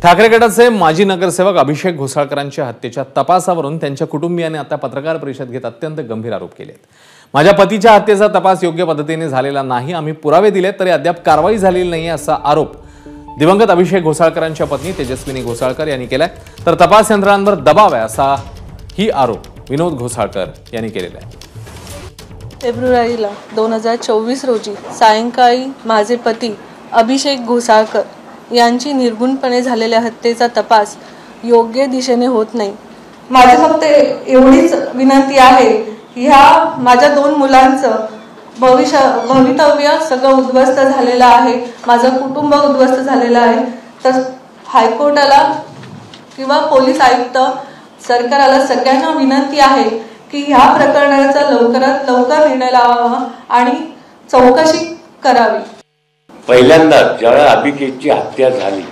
ठाकरे गटाचे माजी नगरसेवक अभिषेक घोसाळकरांच्या हत्येच्या तपासावरून त्यांच्या कुटुंबियांनी आता पत्रकार परिषद घेत अत्यंत गंभीर आरोप केले आहेत। माझ्या पतीच्या हत्येचा तपास योग्य पद्धतीने झालेला नाही, आम्ही पुरावे दिले तरी अद्याप कारवाई झालेली नाही असा आरोप दिवंगत अभिषेक घोसाळकरांच्या पत्नी तेजस्विनी घोसाळकर यांनी केलाय। तर तपास यंत्रणांवर दबाव आहे असा ही आरोप विनोद घोसाळकर यांनी केलेला आहे। फेब्रुवारीला 2024 रोजी सायंकाळी माझे पती अभिषेक घोसाळकर यांची निर्गुणपणे झालेल्या हत्येचा तपास योग्य दिशेने होत नाही। माझी फक्त एवढीच विनंती आहे की ह्या माझ्या 2 मुलांचं भवितव्य सगळं उद्ध्वस्त झालेलं आहे, माझं कुटुंब उद्ध्वस्त झालेलं आहे। तर हायकोर्टाला किंवा पोलीस आयुक्त सरकारला सगळ्यांना विनंती आहे की ह्या प्रकरणाचा लवकरात लवकर निर्णय लावावा आणि चौकशी करावी। पहिल्यांदा ज्यावेळेला अभिषेकची हत्या झाली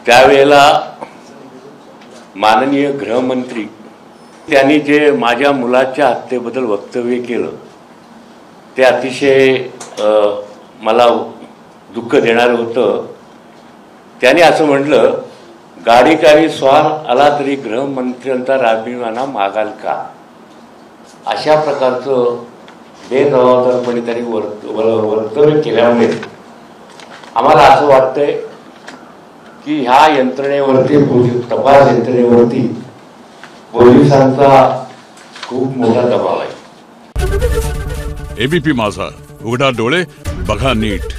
त्यावेळेला माननीय गृहमंत्री त्यांनी जे माझ्या मुलाच्या हत्येबद्दल वक्तव्य केलं ते अतिशय मला दुःख देणारं होतं। त्यांनी असं म्हटलं, गाडीकारी स्वार आला तरी गृहमंत्र्यांचा राजीनामा मागाल का? अशा प्रकारचं बेजबाबदारपणे त्यांनी वक्तव्य केल्यामुळे आम्हाला असं वाटतंय की ह्या यंत्रणेवरती, तपास यंत्रणेवरती पोलिसांचा खूप मोठा दबाव आहे। एबीपी माझा, उघडा डोळे बघा नीट।